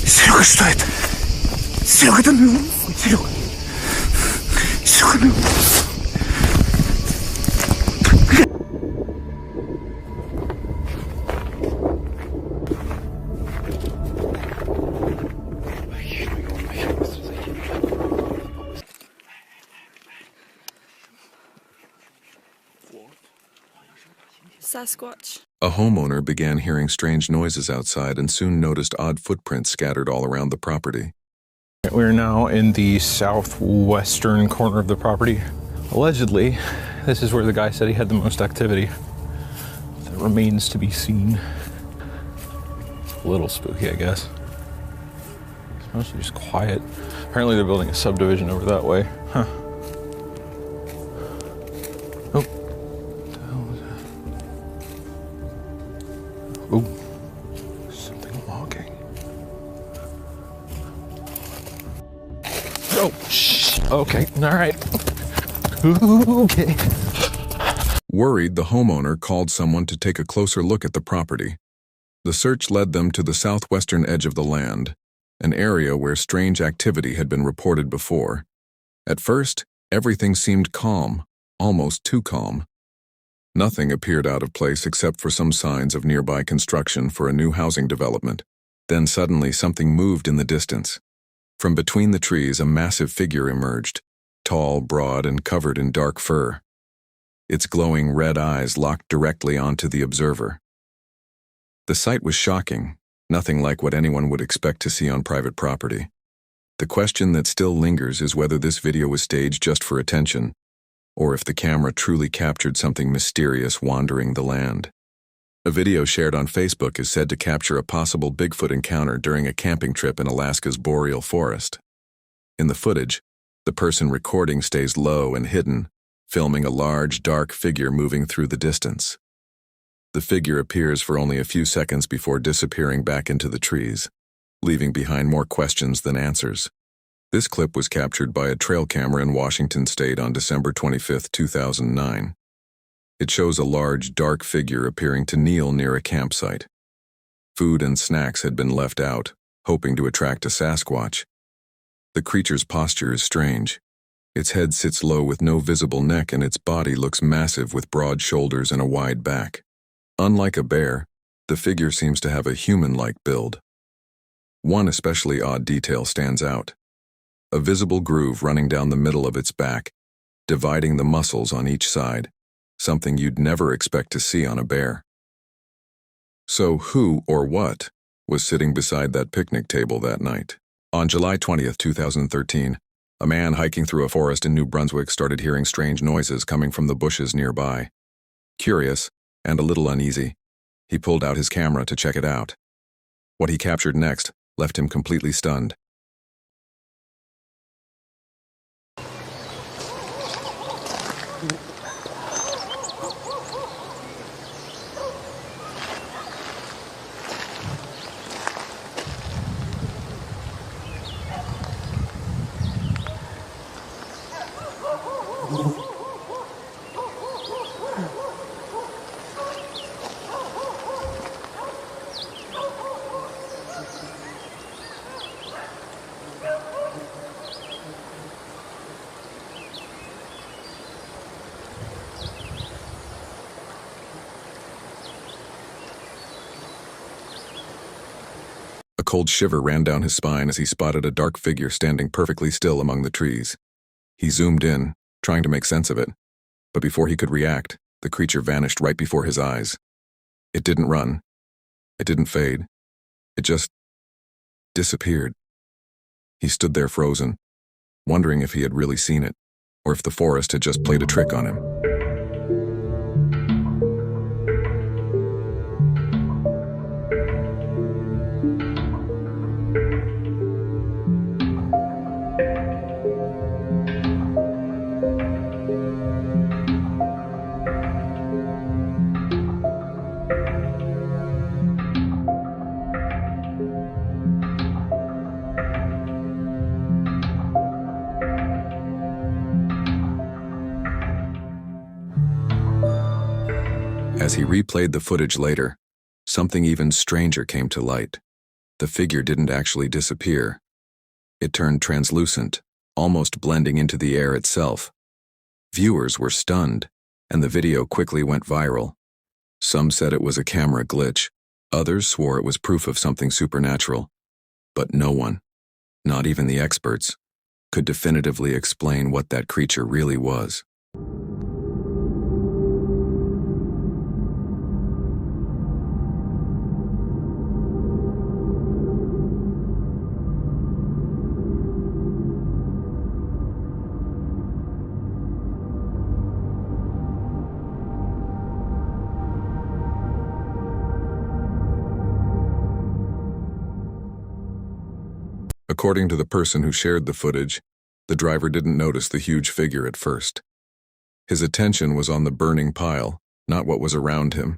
Серега, что это? Серега, это ну, Серега. Серега, ну. Sasquatch. A homeowner began hearing strange noises outside and soon noticed odd footprints scattered all around the property. We're now in the southwestern corner of the property. Allegedly, this is where the guy said he had the most activity. That remains to be seen. A little spooky, I guess. It's mostly just quiet. Apparently they're building a subdivision over that way. Huh. Oh. What the hell was that? Oh. Something walking. Oh, shh. Okay, all right. Okay. Worried, the homeowner called someone to take a closer look at the property. The search led them to the southwestern edge of the land, an area where strange activity had been reported before. At first, everything seemed calm, almost too calm. Nothing appeared out of place except for some signs of nearby construction for a new housing development. Then suddenly something moved in the distance. From between the trees, a massive figure emerged, tall, broad, and covered in dark fur. Its glowing red eyes locked directly onto the observer. The sight was shocking, nothing like what anyone would expect to see on private property. The question that still lingers is whether this video was staged just for attention, or if the camera truly captured something mysterious wandering the land. A video shared on Facebook is said to capture a possible Bigfoot encounter during a camping trip in Alaska's boreal forest. In the footage, the person recording stays low and hidden, filming a large, dark figure moving through the distance. The figure appears for only a few seconds before disappearing back into the trees, leaving behind more questions than answers. This clip was captured by a trail camera in Washington state on December 25, 2009. It shows a large, dark figure appearing to kneel near a campsite. Food and snacks had been left out, hoping to attract a Sasquatch. The creature's posture is strange. Its head sits low with no visible neck, and its body looks massive with broad shoulders and a wide back. Unlike a bear, the figure seems to have a human-like build. One especially odd detail stands out: a visible groove running down the middle of its back, dividing the muscles on each side, something you'd never expect to see on a bear. So who or what was sitting beside that picnic table that night? On July 20th, 2013, a man hiking through a forest in New Brunswick started hearing strange noises coming from the bushes nearby. Curious, and a little uneasy, he pulled out his camera to check it out. What he captured next left him completely stunned. A cold shiver ran down his spine as he spotted a dark figure standing perfectly still among the trees. He zoomed in, trying to make sense of it, but before he could react, the creature vanished right before his eyes. It didn't run. It didn't fade. It just disappeared. He stood there frozen, wondering if he had really seen it, or if the forest had just played a trick on him. As he replayed the footage later, something even stranger came to light. The figure didn't actually disappear. It turned translucent, almost blending into the air itself. Viewers were stunned, and the video quickly went viral. Some said it was a camera glitch. Others swore it was proof of something supernatural. But no one, not even the experts, could definitively explain what that creature really was. According to the person who shared the footage, the driver didn't notice the huge figure at first. His attention was on the burning pile, not what was around him.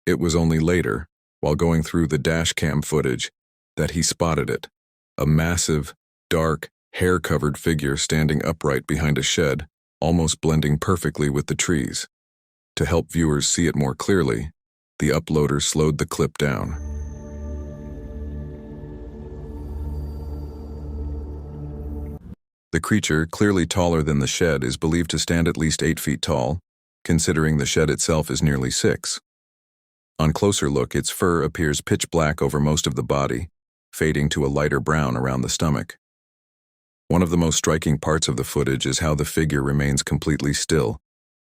It was only later, while going through the dashcam footage, that he spotted it, a massive, dark, hair-covered figure standing upright behind a shed, almost blending perfectly with the trees. To help viewers see it more clearly, the uploader slowed the clip down. The creature, clearly taller than the shed, is believed to stand at least 8 feet tall, considering the shed itself is nearly 6. On closer look, its fur appears pitch black over most of the body, fading to a lighter brown around the stomach. One of the most striking parts of the footage is how the figure remains completely still,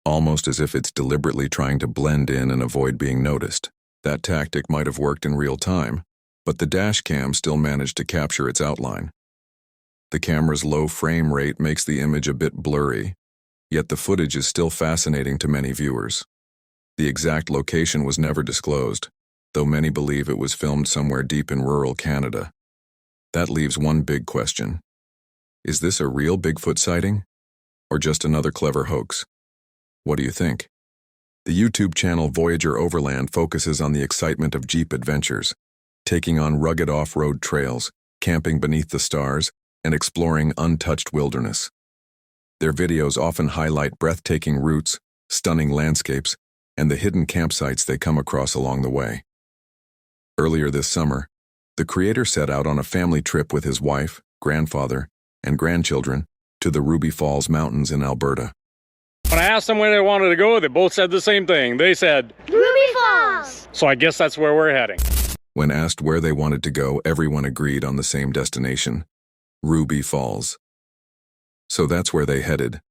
almost as if it's deliberately trying to blend in and avoid being noticed. That tactic might have worked in real time, but the dash cam still managed to capture its outline. The camera's low frame rate makes the image a bit blurry, yet the footage is still fascinating to many viewers. The exact location was never disclosed, though many believe it was filmed somewhere deep in rural Canada. That leaves one big question. Is this a real Bigfoot sighting, or just another clever hoax? What do you think? The YouTube channel Voyager Overland focuses on the excitement of Jeep adventures, taking on rugged off-road trails, camping beneath the stars, and exploring untouched wilderness. Their videos often highlight breathtaking routes, stunning landscapes, and the hidden campsites they come across along the way. Earlier this summer, the creator set out on a family trip with his wife, grandfather, and grandchildren to the Ruby Falls Mountains in Alberta. When I asked them where they wanted to go, they both said the same thing. They said, Ruby Falls! So I guess that's where we're heading. When asked where they wanted to go, everyone agreed on the same destination, Ruby Falls. So that's where they headed.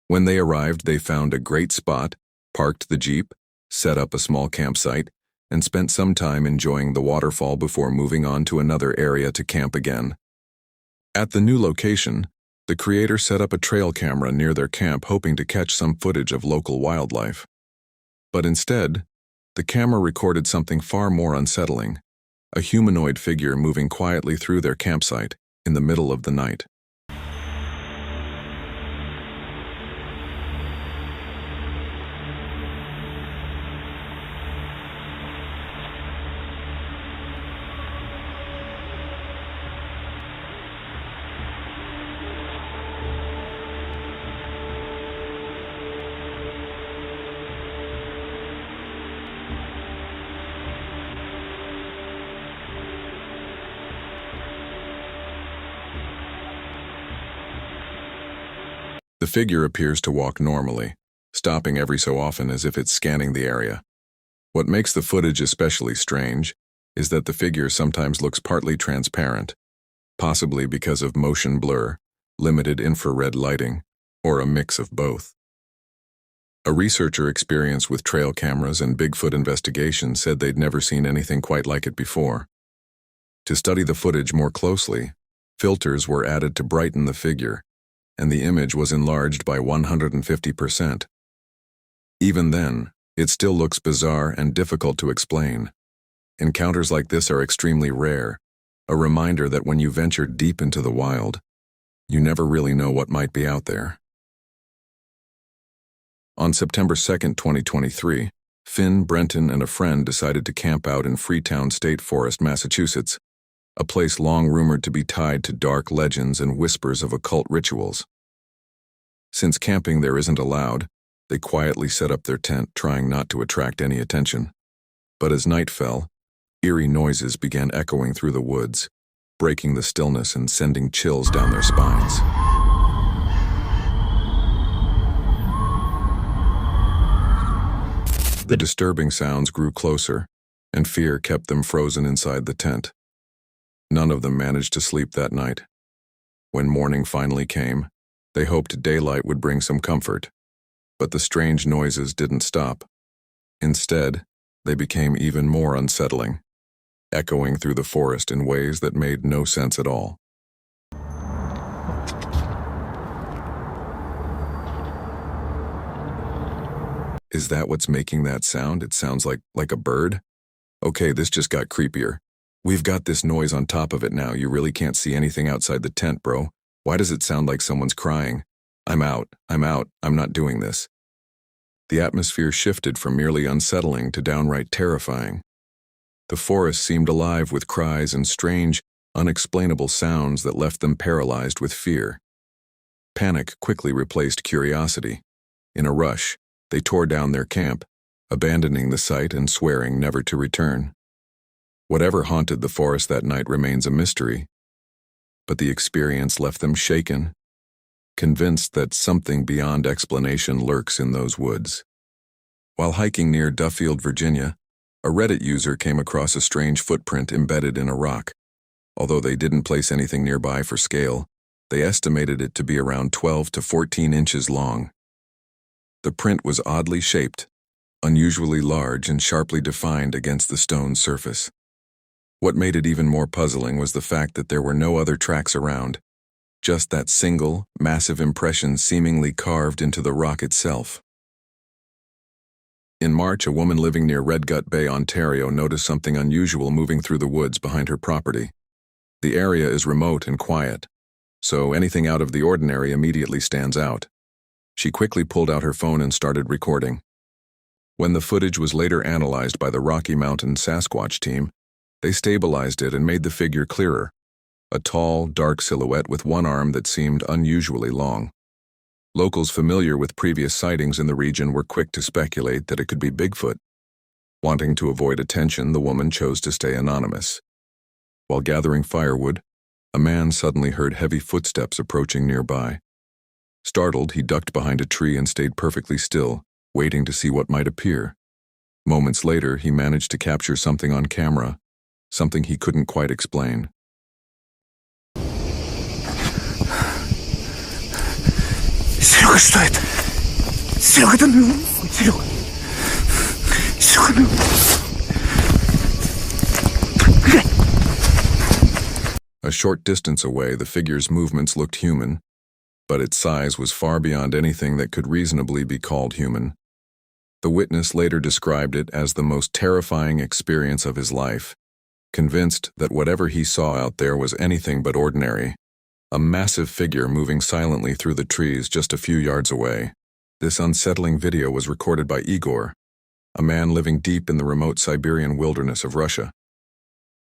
When they arrived, they found a great spot, parked the Jeep, set up a small campsite, and spent some time enjoying the waterfall before moving on to another area to camp again. At the new location, the creator set up a trail camera near their camp, hoping to catch some footage of local wildlife. But instead, the camera recorded something far more unsettling, a humanoid figure moving quietly through their campsite in the middle of the night. The figure appears to walk normally, stopping every so often as if it's scanning the area. What makes the footage especially strange is that the figure sometimes looks partly transparent, possibly because of motion blur, limited infrared lighting, or a mix of both. A researcher experienced with trail cameras and Bigfoot investigations said they'd never seen anything quite like it before. To study the footage more closely, filters were added to brighten the figure, and the image was enlarged by 150%. Even then, it still looks bizarre and difficult to explain. Encounters like this are extremely rare, a reminder that when you venture deep into the wild, you never really know what might be out there. On September 2, 2023, Finn, Brenton, and a friend decided to camp out in Freetown State Forest, Massachusetts, a place long rumored to be tied to dark legends and whispers of occult rituals. Since camping there isn't allowed, they quietly set up their tent, trying not to attract any attention. But as night fell, Eerie noises began echoing through the woods, breaking the stillness and sending chills down their spines. The disturbing sounds grew closer, and fear kept them frozen inside the tent. None of them managed to sleep that night. When morning finally came, they hoped daylight would bring some comfort, but the strange noises didn't stop. Instead, they became even more unsettling, echoing through the forest in ways that made no sense at all. Is that what's making that sound? It sounds like a bird? Okay, this just got creepier. We've got this noise on top of it now. You really can't see anything outside the tent, bro. Why does it sound like someone's crying? I'm out. I'm not doing this. The atmosphere shifted from merely unsettling to downright terrifying. The forest seemed alive with cries and strange, unexplainable sounds that left them paralyzed with fear. Panic quickly replaced curiosity. In a rush, they tore down their camp, abandoning the site and swearing never to return. Whatever haunted the forest that night remains a mystery, but the experience left them shaken, convinced that something beyond explanation lurks in those woods. While hiking near Duffield, Virginia, a Reddit user came across a strange footprint embedded in a rock. Although they didn't place anything nearby for scale, they estimated it to be around 12 to 14 inches long. The print was oddly shaped, unusually large and sharply defined against the stone surface. What made it even more puzzling was the fact that there were no other tracks around, just that single, massive impression seemingly carved into the rock itself. In March, a woman living near Redgut Bay, Ontario, noticed something unusual moving through the woods behind her property. The area is remote and quiet, so anything out of the ordinary immediately stands out. She quickly pulled out her phone and started recording. When the footage was later analyzed by the Rocky Mountain Sasquatch team, they stabilized it and made the figure clearer, a tall, dark silhouette with one arm that seemed unusually long. Locals familiar with previous sightings in the region were quick to speculate that it could be Bigfoot. Wanting to avoid attention, the woman chose to stay anonymous. While gathering firewood, a man suddenly heard heavy footsteps approaching nearby. Startled, he ducked behind a tree and stayed perfectly still, waiting to see what might appear. Moments later, he managed to capture something on camera, something he couldn't quite explain. Серега, что это? Серега, да ну, Серега. Серега, ну. A short distance away, the figure's movements looked human, but its size was far beyond anything that could reasonably be called human. The witness later described it as the most terrifying experience of his life, convinced that whatever he saw out there was anything but ordinary. A massive figure moving silently through the trees just a few yards away. This unsettling video was recorded by Igor, a man living deep in the remote Siberian wilderness of Russia.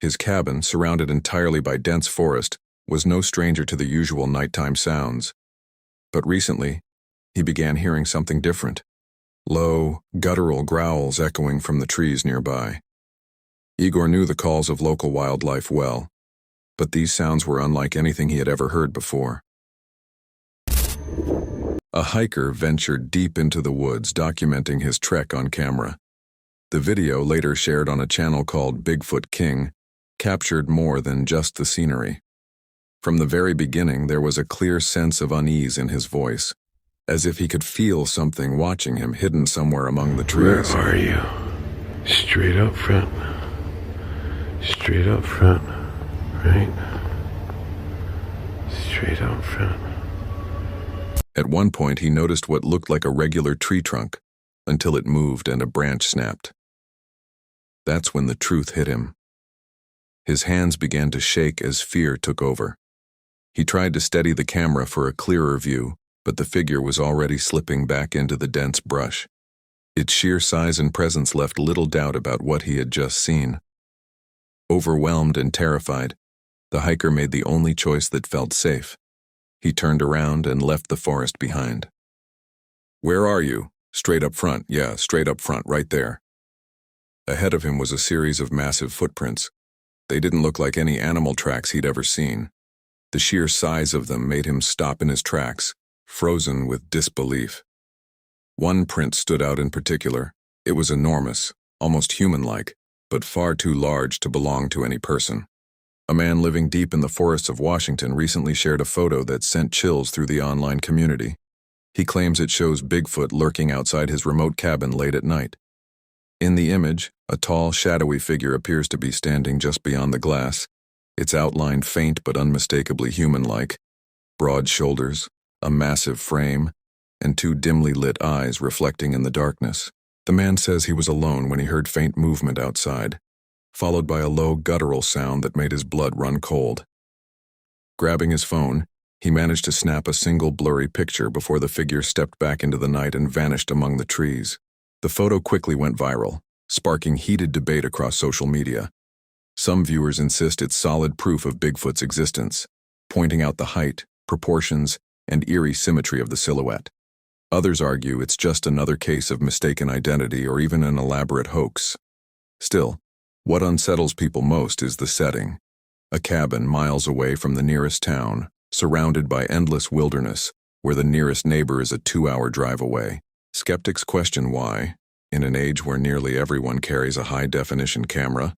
His cabin, surrounded entirely by dense forest, was no stranger to the usual nighttime sounds. But recently, he began hearing something different. Low, guttural growls echoing from the trees nearby. Igor knew the calls of local wildlife well, but these sounds were unlike anything he had ever heard before. A hiker ventured deep into the woods, documenting his trek on camera. The video, later shared on a channel called Bigfoot King, captured more than just the scenery. From the very beginning, there was a clear sense of unease in his voice, as if he could feel something watching him hidden somewhere among the trees. Where are you? Straight up front. Straight up front. Right? Straight up front. At one point, he noticed what looked like a regular tree trunk, until it moved and a branch snapped. That's when the truth hit him. His hands began to shake as fear took over. He tried to steady the camera for a clearer view, but the figure was already slipping back into the dense brush. Its sheer size and presence left little doubt about what he had just seen. Overwhelmed and terrified, the hiker made the only choice that felt safe. He turned around and left the forest behind. "Where are you?" "Straight up front. Yeah, straight up front, right there." Ahead of him was a series of massive footprints. They didn't look like any animal tracks he'd ever seen. The sheer size of them made him stop in his tracks, frozen with disbelief. One print stood out in particular. It was enormous, almost human-like, but far too large to belong to any person. A man living deep in the forests of Washington recently shared a photo that sent chills through the online community. He claims it shows Bigfoot lurking outside his remote cabin late at night. In the image, a tall, shadowy figure appears to be standing just beyond the glass, its outline faint but unmistakably human-like. Broad shoulders, a massive frame, and two dimly lit eyes reflecting in the darkness. The man says he was alone when he heard faint movement outside, followed by a low guttural sound that made his blood run cold. Grabbing his phone, he managed to snap a single blurry picture before the figure stepped back into the night and vanished among the trees. The photo quickly went viral, sparking heated debate across social media. Some viewers insist it's solid proof of Bigfoot's existence, pointing out the height, proportions, and eerie symmetry of the silhouette. Others argue it's just another case of mistaken identity or even an elaborate hoax. Still, what unsettles people most is the setting. A cabin miles away from the nearest town, surrounded by endless wilderness, where the nearest neighbor is a 2-hour drive away. Skeptics question why, in an age where nearly everyone carries a high-definition camera,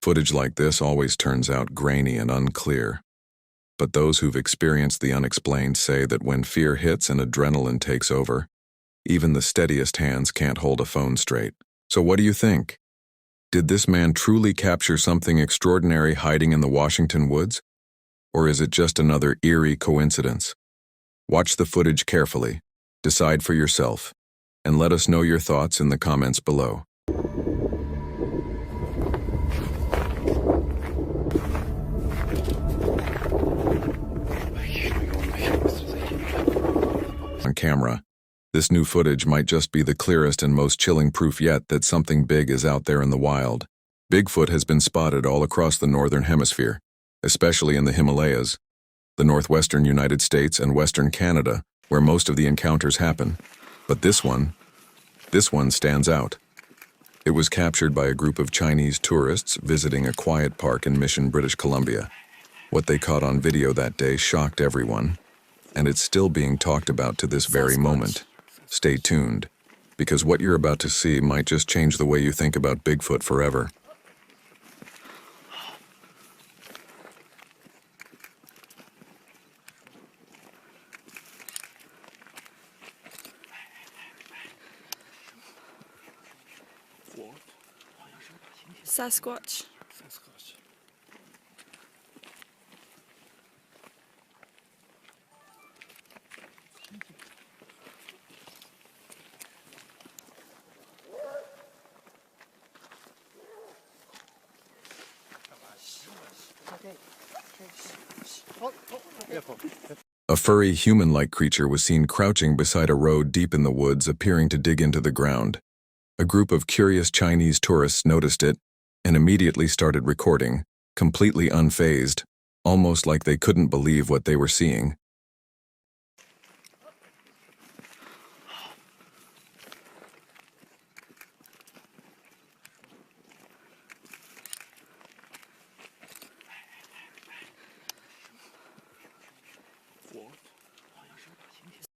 footage like this always turns out grainy and unclear. But those who've experienced the unexplained say that when fear hits and adrenaline takes over, even the steadiest hands can't hold a phone straight. So what do you think? Did this man truly capture something extraordinary hiding in the Washington woods? Or is it just another eerie coincidence? Watch the footage carefully, decide for yourself, and let us know your thoughts in the comments below. On camera, this new footage might just be the clearest and most chilling proof yet that something big is out there in the wild. Bigfoot has been spotted all across the northern hemisphere, especially in the Himalayas, the northwestern United States and western Canada, where most of the encounters happen. But this one stands out. It was captured by a group of Chinese tourists visiting a quiet park in Mission, British Columbia. What they caught on video that day shocked everyone, and it's still being talked about to this very moment. Stay tuned, because what you're about to see might just change the way you think about Bigfoot forever. Sasquatch. A furry, human-like creature was seen crouching beside a road deep in the woods, appearing to dig into the ground. A group of curious Chinese tourists noticed it and immediately started recording, completely unfazed, almost like they couldn't believe what they were seeing.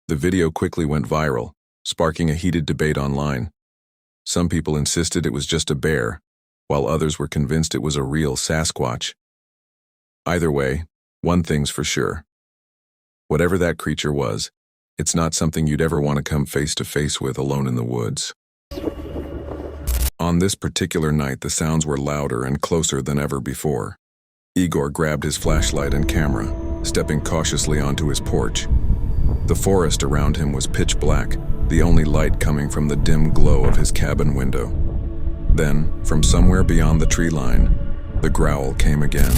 The video quickly went viral, sparking a heated debate online. Some people insisted it was just a bear, while others were convinced it was a real Sasquatch. Either way, one thing's for sure. Whatever that creature was, it's not something you'd ever want to come face to face with alone in the woods. On this particular night, the sounds were louder and closer than ever before. Igor grabbed his flashlight and camera, stepping cautiously onto his porch. The forest around him was pitch black, the only light coming from the dim glow of his cabin window. Then, from somewhere beyond the tree line, the growl came again.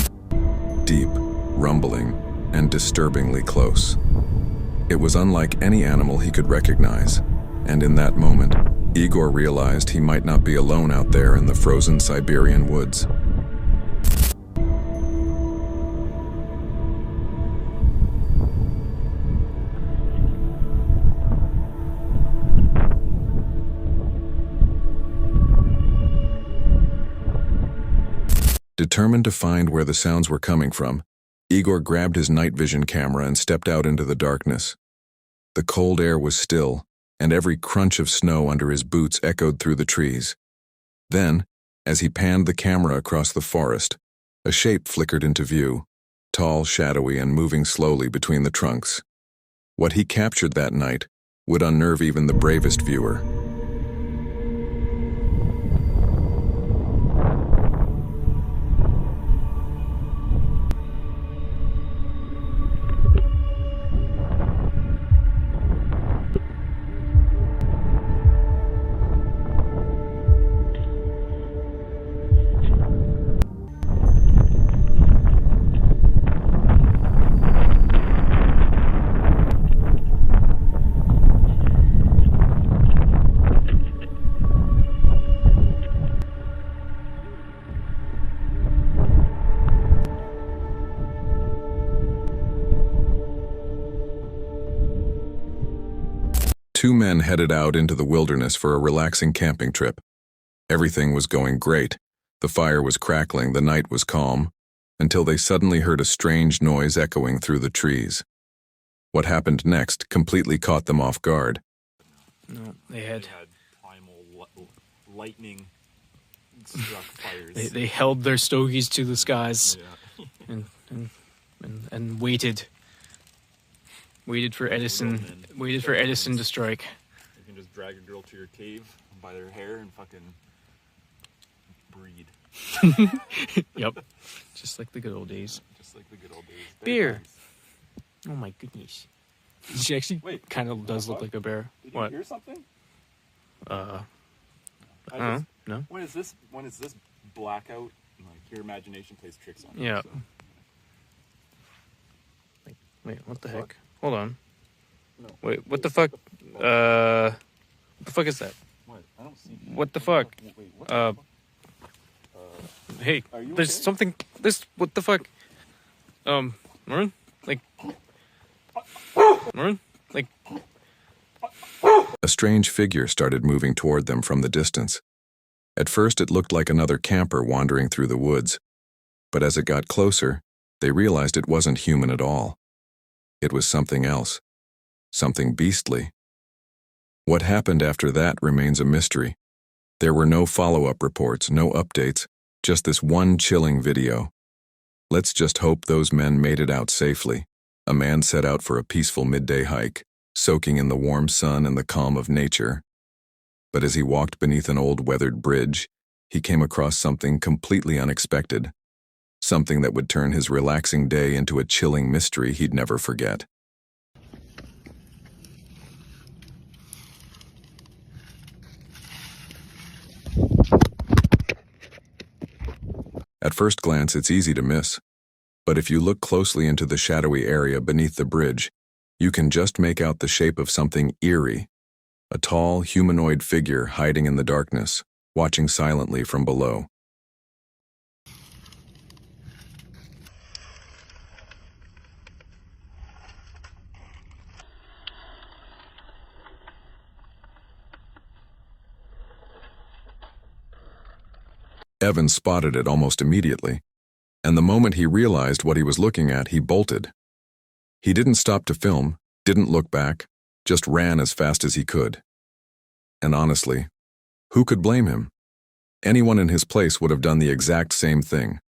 Deep, rumbling, and disturbingly close. It was unlike any animal he could recognize, and in that moment, Igor realized he might not be alone out there in the frozen Siberian woods. Determined to find where the sounds were coming from, Igor grabbed his night vision camera and stepped out into the darkness. The cold air was still, and every crunch of snow under his boots echoed through the trees. Then, as he panned the camera across the forest, a shape flickered into view, tall, shadowy, and moving slowly between the trunks. What he captured that night would unnerve even the bravest viewer. Two men headed out into the wilderness for a relaxing camping trip. Everything was going great. The fire was crackling, the night was calm, until they suddenly heard a strange noise echoing through the trees. What happened next completely caught them off guard. No, they had primal lightning struck fires. they held their stogies to the skies, Yeah. and waited for Edison to strike. You can just drag a girl to your cave by their hair and fucking breed. Yep, just like the good old days. Just like the good old days. Beer. Oh my goodness. She actually Wait, kind of does look like a bear. Did What? you hear something? I I don't know. just- No. When is this blackout? Like your imagination plays tricks on you. Yeah. So. Wait, what the Fuck. heck? Hold on. No. Wait, what the fuck? What the fuck is that? What? I don't see. What the fuck? Wait, what? Uh, the fuck? Hey, Are you there's okay? something. What the fuck? Maroon? Maroon? A strange figure started moving toward them from the distance. At first it looked like another camper wandering through the woods, but as it got closer, they realized it wasn't human at all. It was something else, something beastly. What happened after that remains a mystery. There were no follow-up reports, no updates, just this one chilling video. Let's just hope those men made it out safely. A man set out for a peaceful midday hike, soaking in the warm sun and the calm of nature. But as he walked beneath an old weathered bridge, he came across something completely unexpected. Something that would turn his relaxing day into a chilling mystery he'd never forget. At first glance, it's easy to miss. But if you look closely into the shadowy area beneath the bridge, you can just make out the shape of something eerie. A tall, humanoid figure hiding in the darkness, watching silently from below. Evan spotted it almost immediately, and the moment he realized what he was looking at, he bolted. He didn't stop to film, didn't look back, just ran as fast as he could. And honestly, who could blame him? Anyone in his place would have done the exact same thing.